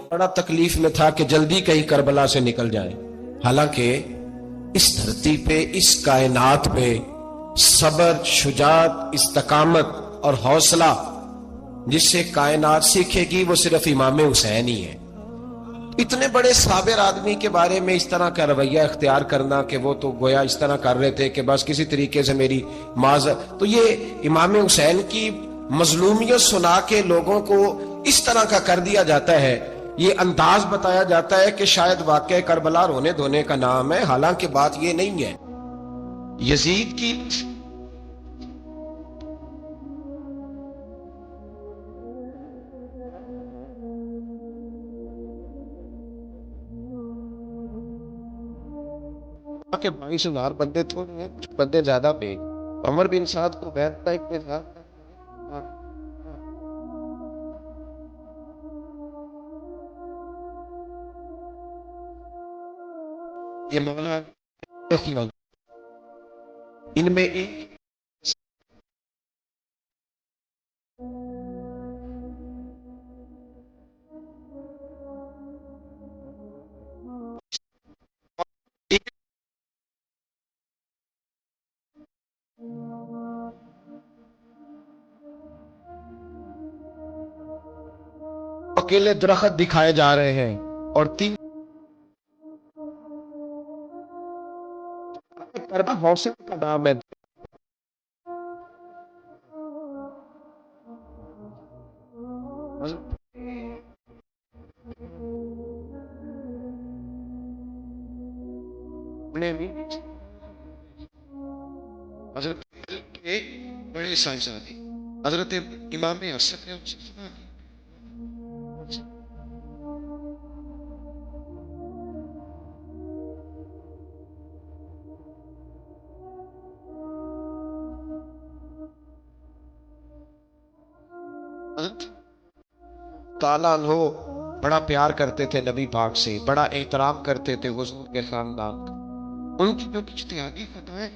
बड़ा तकलीफ में था कि जल्दी कहीं करबला से निकल जाए। हालांकि इस धरती पे, इस कायनात पे सबर, शुजात, इस्तकामत और हौसला जिससे कायनात सीखेगी वो सिर्फ इमाम हुसैन ही है। इतने बड़े साबिर आदमी के बारे में इस तरह का रवैया इख्तियार करना कि वो तो गोया इस तरह कर रहे थे कि बस किसी तरीके से मेरी माज, तो ये इमाम हुसैन की मजलूमियत सुना के लोगों को इस तरह का कर दिया जाता है। ये अंदाज बताया जाता है कि शायद वाकई करबला रोने धोने का नाम है, हालांकि बात ये नहीं है। यजीद की के 22,000 बंदे थोड़े हैं, कुछ बंदे ज्यादा पे। उमर बिन साद को बैठता इतने साथ ये मौला इनमें एक अकेले दरख्त दिखाए जा रहे हैं और 3 हौसले का नाम है। भी हजरत के बड़े साइंसदान हजरत इमाम हसन ने उनसे सुना ताला हो बड़ा प्यार करते थे नबी पाक से, बड़ा एहतराम करते थे हुजूर के खानदान का। उनकी जो इज्तिहादी फतवाएं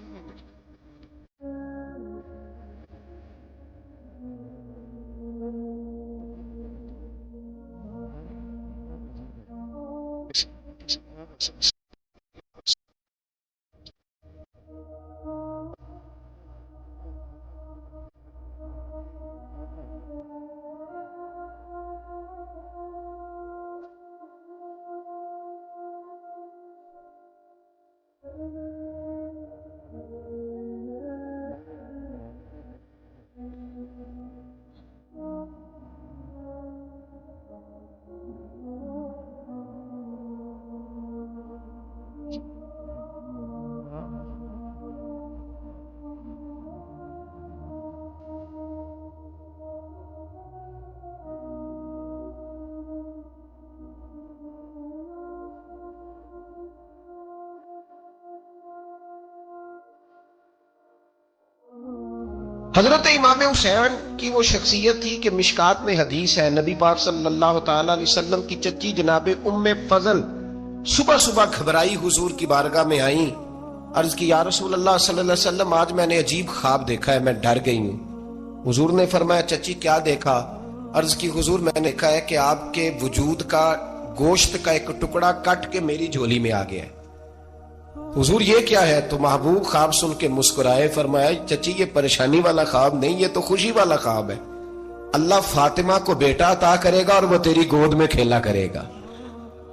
हजरत इमाम हुसैन की वो शख्सियत थी कि मिशकात में हदीस है, नबी पाक सल्लल्लाहु अलैहि वसल्लम की चच्ची जनाबे उम्मे फजल सुबह सुबह घबराई हुजूर की बारगाह में आई। अर्ज की या रसूल अल्लाह सल्लल्लाहु अलैहि वसल्लम, आज मैंने अजीब ख्वाब देखा है, मैं डर गई हूँ। हुजूर ने फरमाया चच्ची क्या देखा? अर्ज की हुजूर मैंने देखा है कि आपके वजूद का गोश्त का एक टुकड़ा कट के मेरी झोली में आ गया है। हुजूर ये क्या है? तो महबूब ख्वाब सुन के मुस्कुराए, फरमाया चची ये परेशानी वाला ख्वाब नहीं, ये तो खुशी वाला ख्वाब है। अल्लाह फातिमा को बेटा अता करेगा और वो तेरी गोद में खेला करेगा।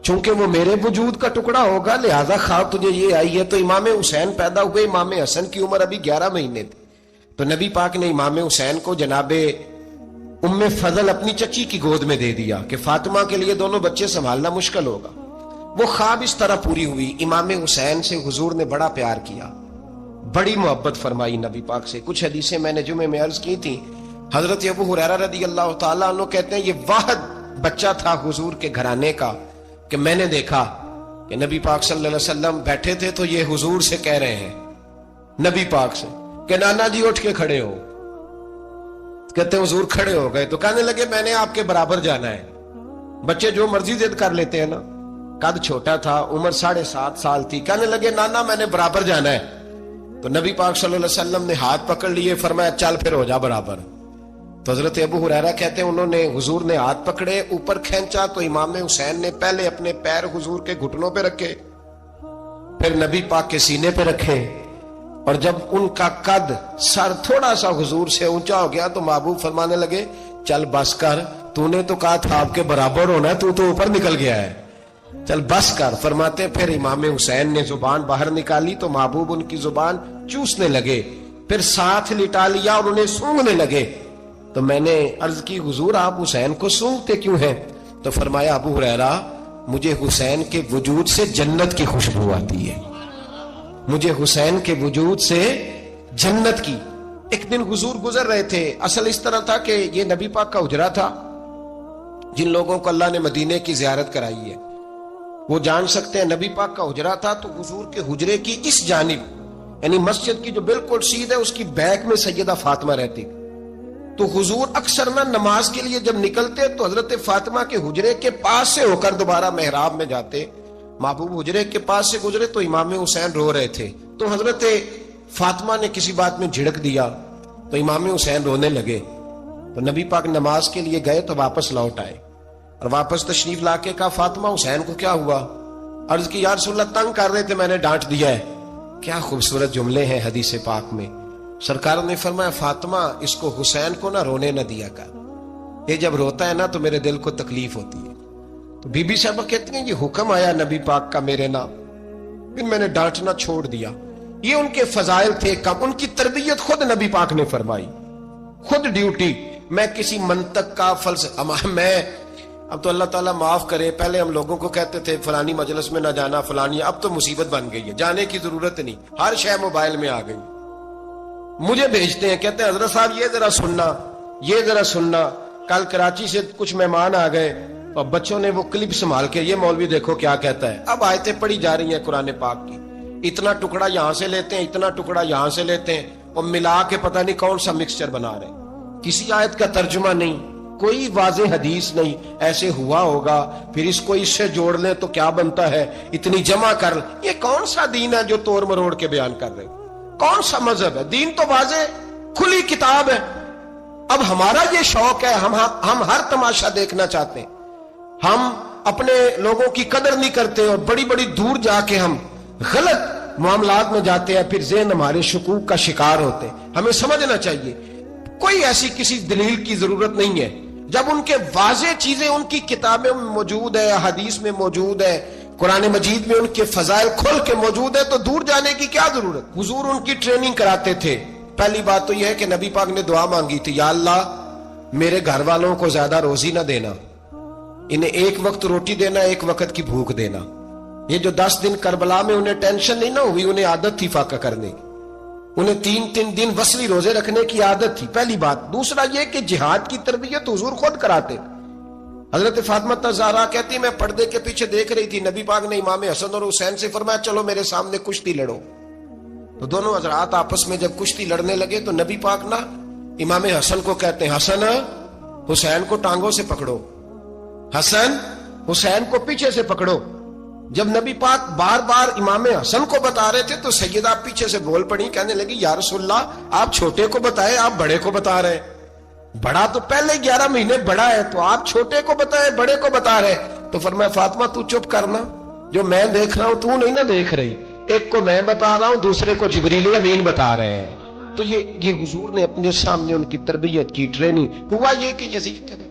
चूंकि वो मेरे वजूद का टुकड़ा होगा लिहाजा ख्वाब तुझे ये आई है। तो इमाम हुसैन पैदा हुए, इमाम हसन की उम्र अभी 11 महीने थी। तो नबी पाक ने इमाम हुसैन को जनाबे उम्मे फजल अपनी चची की गोद में दे दिया कि फातिमा के लिए दोनों बच्चे संभालना मुश्किल होगा। वो ख्वाब इस तरह पूरी हुई। इमाम हुसैन से हुजूर ने बड़ा प्यार किया, बड़ी मोहब्बत फरमाई नबी पाक से। कुछ हदीसें मैंने जुमे में अर्ज की थी। हजरत अबू हुरैरा रदी अल्लाह ताला अन्हु कहते हैं ये वाहिद बच्चा था हुजूर के घराने का कि मैंने देखा कि नबी पाक सल्लल्लाहु अलैहि वसल्लम बैठे थे तो ये हुजूर से कह रहे हैं नबी पाक से कि नाना जी उठ के खड़े हो। कहते हुजूर खड़े हो गए तो कहने लगे मैंने आपके बराबर जाना है। बच्चे जो मर्जी जिद कर लेते हैं ना। कद छोटा था, उम्र 7.5 साल थी। कहने लगे नाना मैंने बराबर जाना है। तो नबी पाक सल्लल्लाहु अलैहि वसल्लम ने हाथ पकड़ लिए, फरमाया चल फिर हो जा बराबर। तो हजरत अबू हुरैरा कहते हैं उन्होंने, हुजूर ने हाथ पकड़े, ऊपर खींचा तो इमाम हुसैन ने पहले अपने पैर हुजूर के घुटनों पे रखे, फिर नबी पाक के सीने पे रखे, और जब उनका कद सर थोड़ा सा हुजूर से ऊंचा हो गया तो महबूब फरमाने लगे, चल बस कर, तूने तो कहा था आपके बराबर होना, तू तो ऊपर निकल गया है, चल बस कर। फरमाते फिर इमाम हुसैन ने जुबान बाहर निकाली तो महबूब उनकी जुबान चूसने लगे, फिर साथ लिटा लिया और उन्हें सूंघने लगे। तो मैंने अर्ज की, हुजूर आप हुसैन को सूंघते क्यों हैं? तो फरमाया, अबू हुरैरा मुझे हुसैन के वजूद से जन्नत की खुशबू आती है, मुझे हुसैन के वजूद से जन्नत की। एक दिन हुजूर गुजर रहे थे, असल इस तरह था कि ये नबी पाक का हुजरा था। जिन लोगों को अल्लाह ने मदीने की जियारत कराई है वो जान सकते हैं, नबी पाक का हुजरा था। तो हुजूर के हुजरे की इस जानिब, यानी मस्जिद की जो बिल्कुल सीध है, उसकी बैक में सैयदा फातिमा रहती। तो हुजूर अक्सर ना नमाज के लिए जब निकलते तो हजरत फातिमा के हुजरे के पास से होकर दोबारा मेहराब में जाते। महबूब हुजरे के पास से गुजरे तो इमाम हुसैन रो रहे थे, तो हजरत फातिमा ने किसी बात में झिड़क दिया तो इमाम हुसैन रोने लगे। तो नबी पाक नमाज के लिए गए तो वापस लौट आए और वापस तशरीफ लाके कहा, फातिमा हुसैन को क्या हुआ? अर्ज की, या रसूलल्लाह तंग कर रहे थे, मैंने डांट दिया है। क्या खूबसूरत जुमले हैं हदीस पाक में। सरकार ने फरमाया, फातिमा इसको हुसैन को ना रोने न दिया कर, ये जब रोता है ना तो मेरे दिल को तकलीफ होती है। तो बीबी साहबा कहती हैं, ये हुक्म आया नबी पाक का मेरे नाम, फिर मैंने डांटना छोड़ दिया। ये उनके फजाइल थे कम, उनकी तरबियत खुद नबी पाक ने फरमाई, खुद ड्यूटी। मैं किसी मंतक का मैं अब तो अल्लाह ताला माफ करे, पहले हम लोगों को कहते थे फलानी मजलिस में ना जाना, फलानी, अब तो मुसीबत बन गई है, जाने की जरूरत नहीं, हर शय मोबाइल में आ गई। मुझे भेजते हैं, कहते हैं हजरत साहब ये जरा सुनना, ये जरा सुनना। कल कराची से कुछ मेहमान आ गए और बच्चों ने वो क्लिप संभाल के, ये मौलवी देखो क्या कहता है। अब आयतें पढ़ी जा रही हैं कुरान पाक की, इतना टुकड़ा यहां से लेते हैं, इतना टुकड़ा यहां से लेते हैं और मिला के पता नहीं कौन सा मिक्सचर बना रहे हैं। किसी आयत का तर्जुमा नहीं, कोई वाज़े हदीस नहीं, ऐसे हुआ होगा, फिर इसको इससे जोड़ ले तो क्या बनता है, इतनी जमा कर। ये कौन सा दीन है जो तोड़ मरोड़ के बयान कर रहे? कौन सा मजहब है? दीन तो वाज़े खुली किताब है। अब हमारा ये शौक है, हम हर तमाशा देखना चाहते हैं, हम अपने लोगों की कदर नहीं करते और बड़ी बड़ी दूर जाके हम गलत मामलात में जाते हैं, फिर ज़हन हमारे शकूक का शिकार होते हैं। हमें समझना चाहिए कोई ऐसी किसी दलील की जरूरत नहीं है। जब उनके वाज़े चीजें उनकी किताबों में मौजूद है, हदीस में मौजूद है, कुरान मजीद में उनके फजाइल खोल के मौजूद है, तो दूर जाने की क्या जरूरत। हुजूर उनकी ट्रेनिंग कराते थे। पहली बात तो यह है कि नबी पाक ने दुआ मांगी थी, या अल्लाह मेरे घर वालों को ज्यादा रोजी ना देना, इन्हें एक वक्त रोटी देना, एक वक्त की भूख देना। ये जो 10 दिन करबला में उन्हें टेंशन नहीं ना हुई, उन्हें आदत थी फाका करने की, उन्हें 3-3 दिन वसली रोजे रखने की आदत थी, पहली बात। दूसरा यह कि जिहाद की तरबियत हुजूर खुद कराते। हजरत फातिमा ज़हरा कहती, मैं पर्दे के पीछे देख रही थी, नबी पाक ने इमाम हसन और हुसैन से फरमाया, चलो मेरे सामने कुश्ती लड़ो। तो दोनों हजरात आपस में जब कुश्ती लड़ने लगे तो नबी पाक ना इमाम हसन को कहते हैं, हसन हुसैन को टांगों से पकड़ो, हसन हुसैन को पीछे से पकड़ो। जब नबी पाक बार बार इमाम हसन को बता रहे थे तो सैयदा पीछे से बोल पड़ी, कहने लगी, या रसूलल्लाह आप छोटे को बताए, आप बड़े को बता रहे। बड़ा तो पहले 11 महीने बड़ा है, तो आप छोटे को बताए, बड़े को बता रहे। तो फरमाया, फातिमा तू चुप करना, जो मैं देख रहा हूं तू नहीं ना देख रही, एक को मैं बता रहा हूं, दूसरे को जिब्रील अमीन बता रहे हैं। तो ये हुजूर ने अपने सामने उनकी तरबियत की, ट्रेनिंग। हुआ ये कि यजीद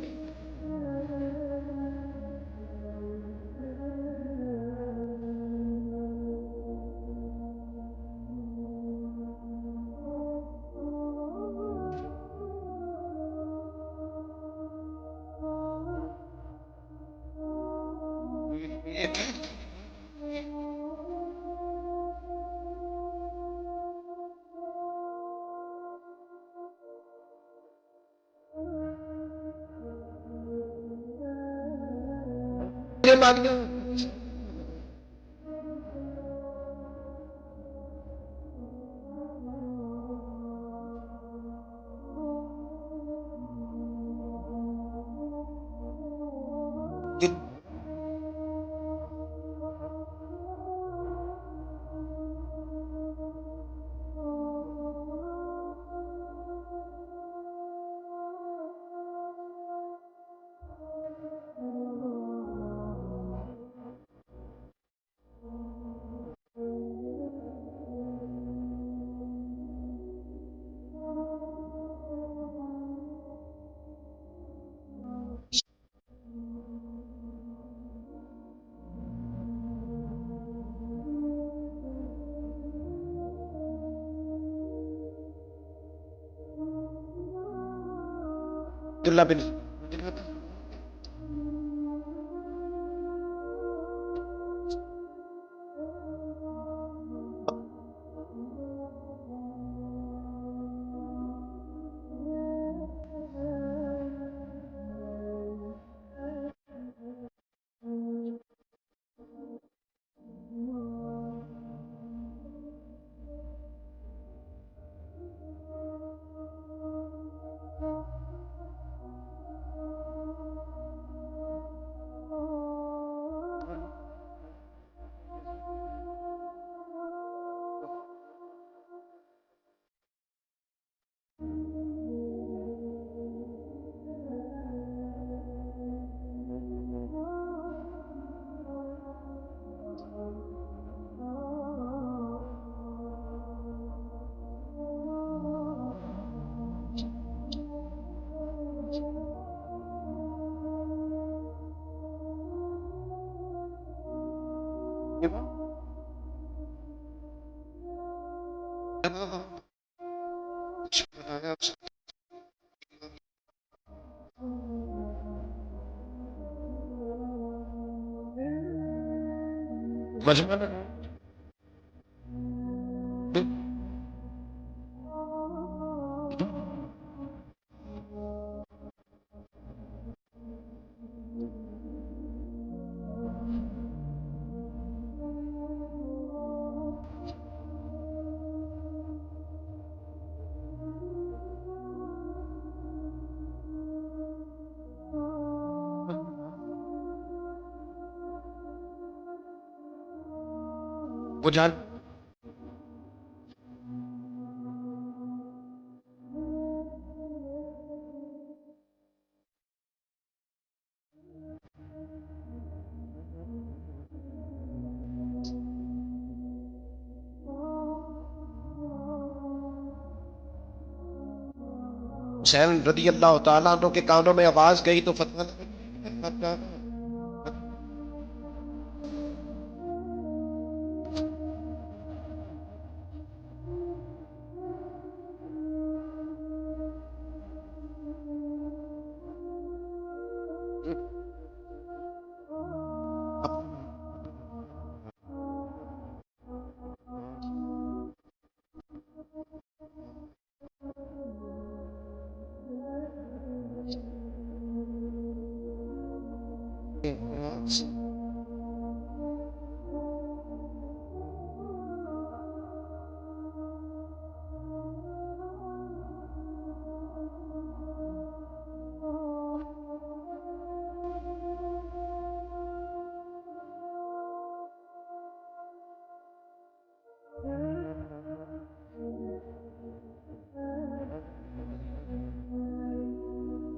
मांगने अब्दुल्ला बिन मजमा वो जान हुसैन रदी अल्लाह तआला अन्हु के कानों में आवाज गई तो फतवा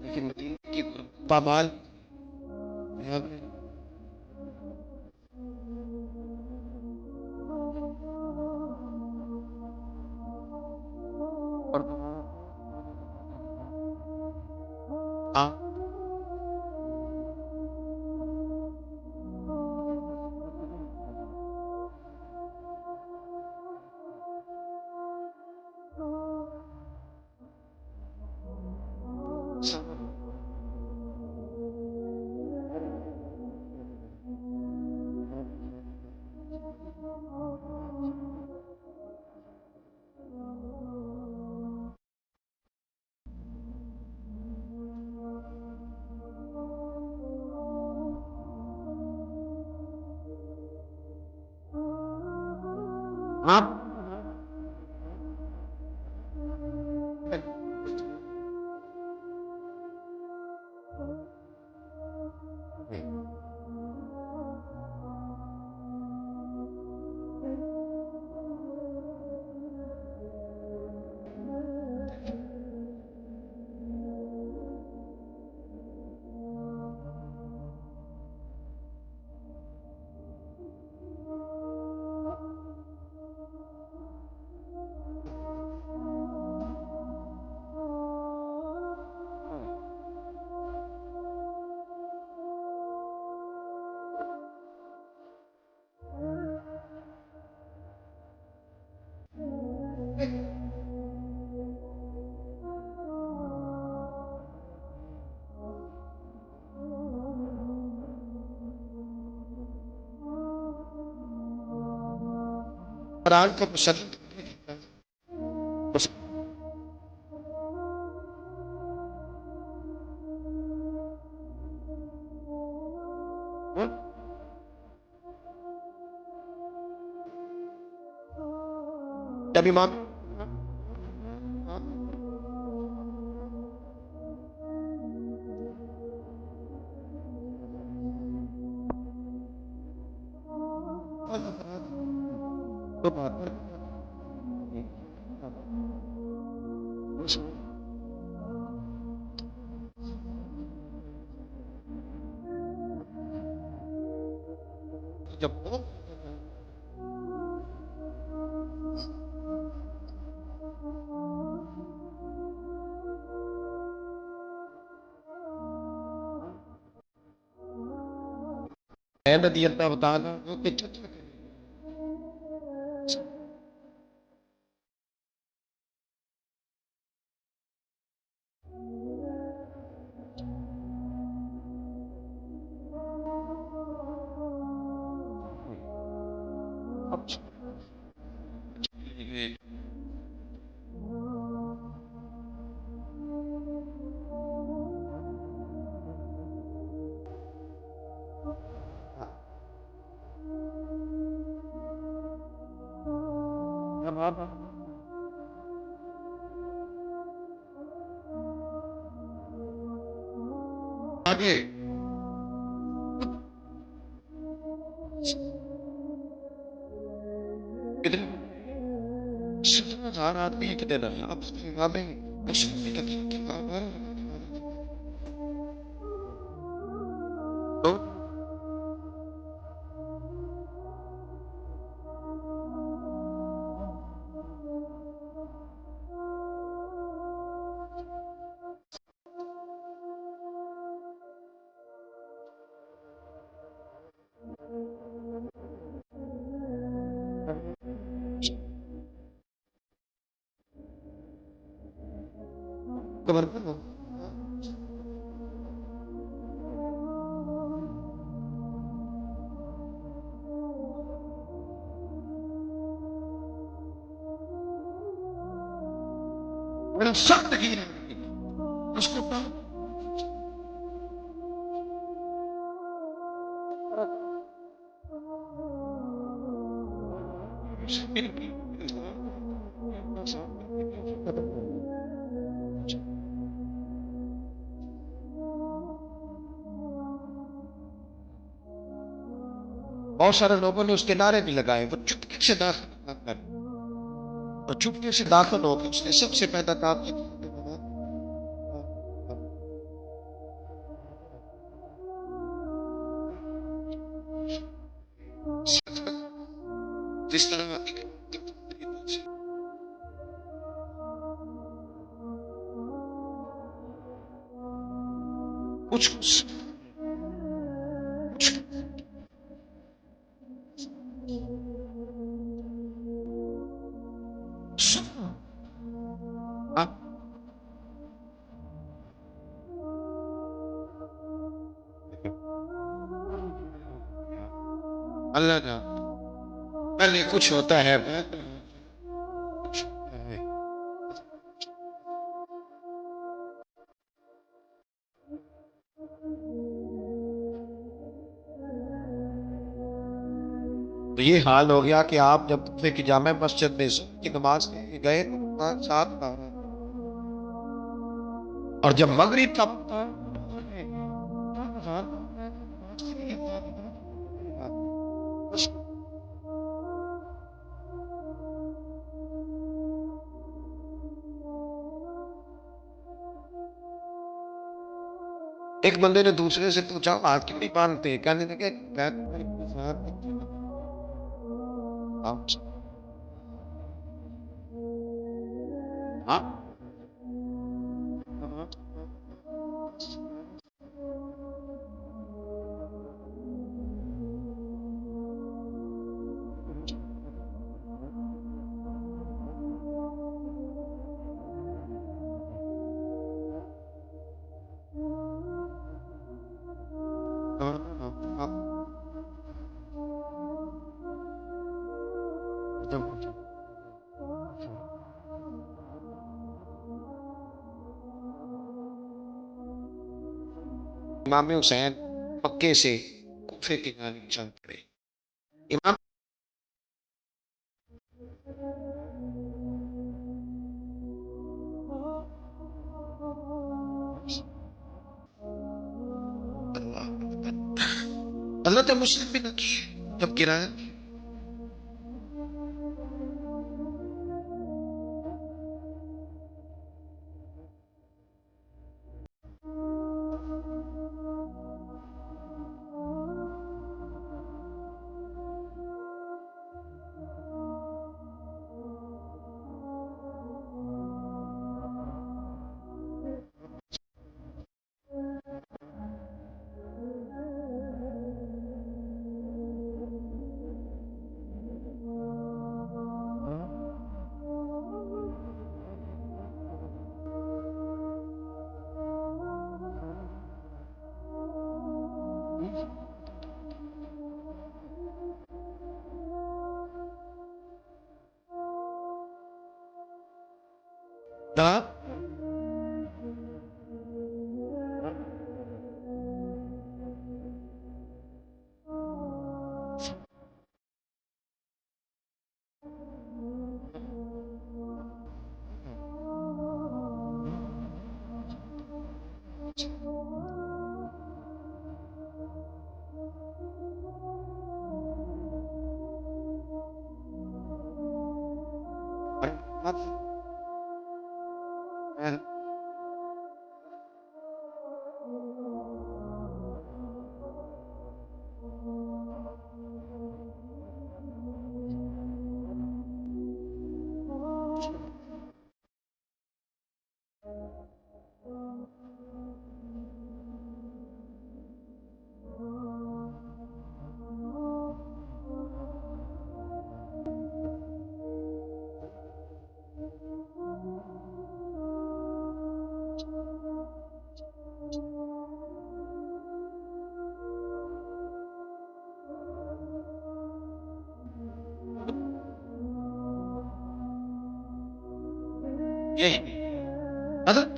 लेकिन मदीने की पामाल और हाँ आप कुरान को पसंद जब इमाम जब वो रदी अल्लाह ताला के आगे कितने हजार आदमी है कितने ना आप तो कमर बड़ा सख्त की उसको बहुत सारे लोगों ने उसके नारे भी लगाए वो चुपके से दाखिल कर और चुपके से दाखिल हो गए उसने सबसे पहला काम जिस तरह कुछ अल्लाह ना पहले कुछ होता है तो ये हाल हो गया कि आप जब कुफे की जामे मस्जिद में ज़ुहर की नमाज के लिए गए तो वहाँ साथ था और जब मगरिब था एक बंदे ने दूसरे से पूछा हाथ क्यों नहीं बांधते कहने लगे हाँ इमाम हुसैन मक्के से कूफे की जानिब चल पड़े। इमाम हजरत मुस्लिम भी न किए जब गिराया। दा ये हजरत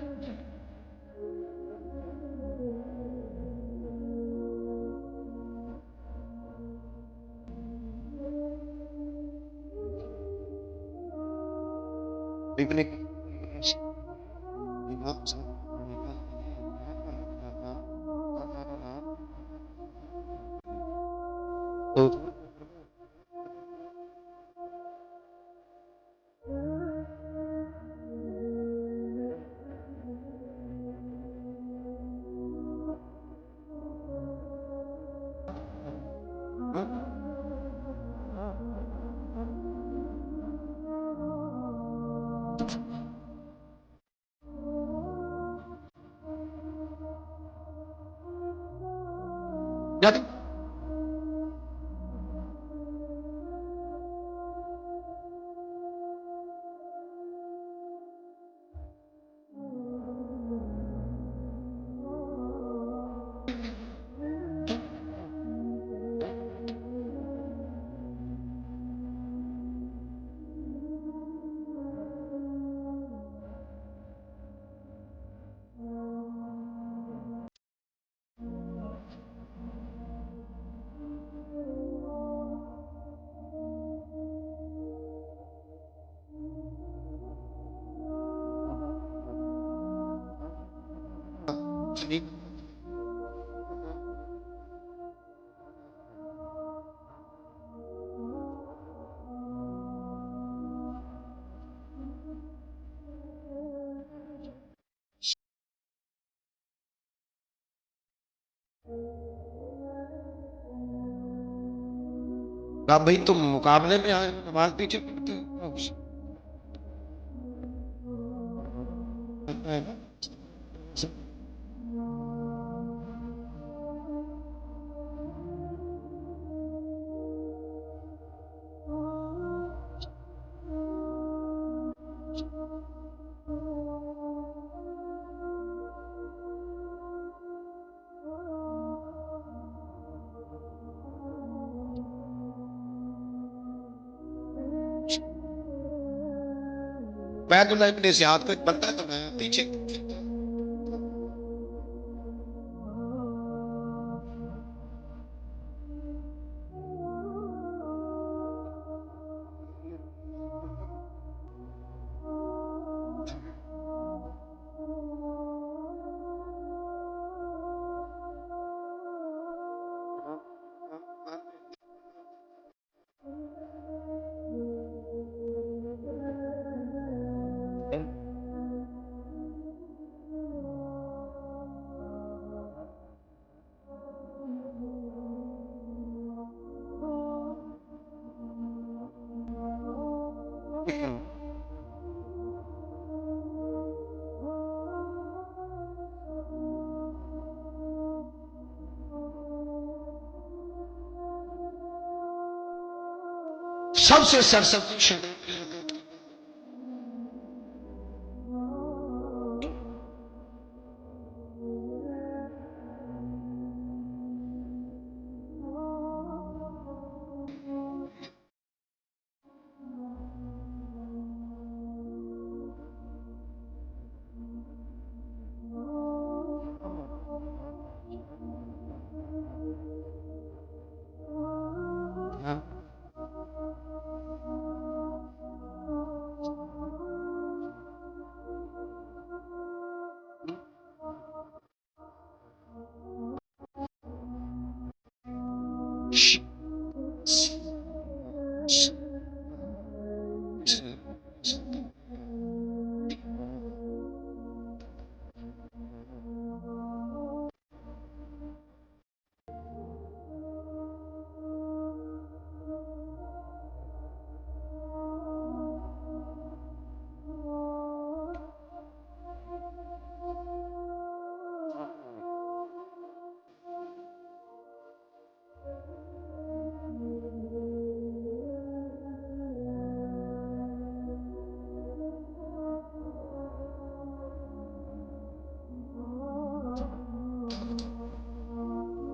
इब्ने जाती कहा भाई तुम मुकाबले में आए हो, नमाज पीछे पढ़ते हो। बैतुल्लाह इब्ने ज़ियाद को एक बंदा बनाया पीछे। सबसे सरसब्ज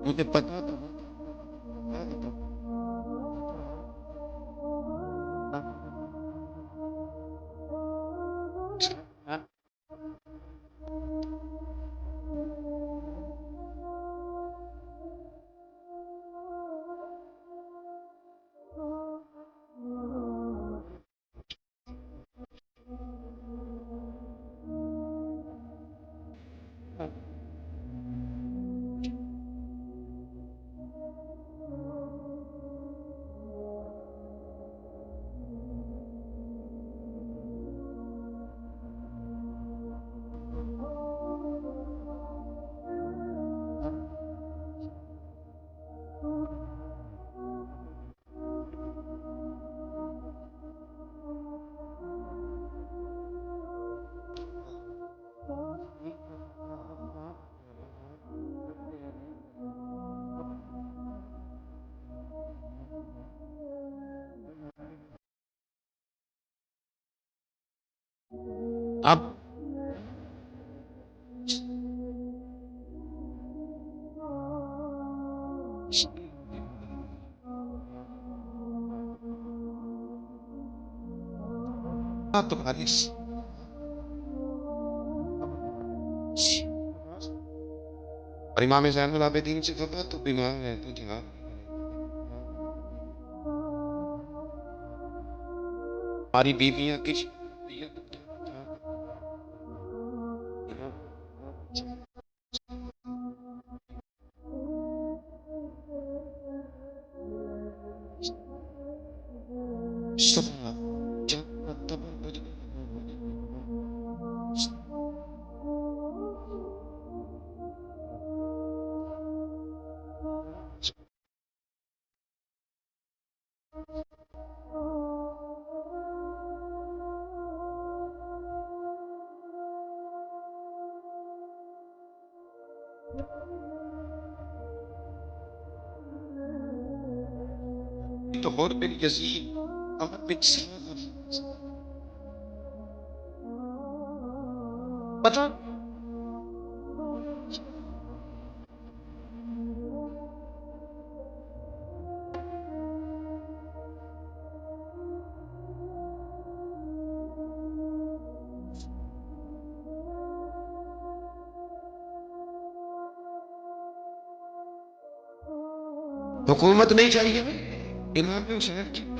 मुझे पता था। अब तुम्हारी और इमाम ज़ैनुल आबिदीन से कहा तो इमाम है तो जगह हमारी बीवियां किस तो और बिन यजीद अमर बिन पता हुकूमत नहीं चाहिए इमाम हुसैन की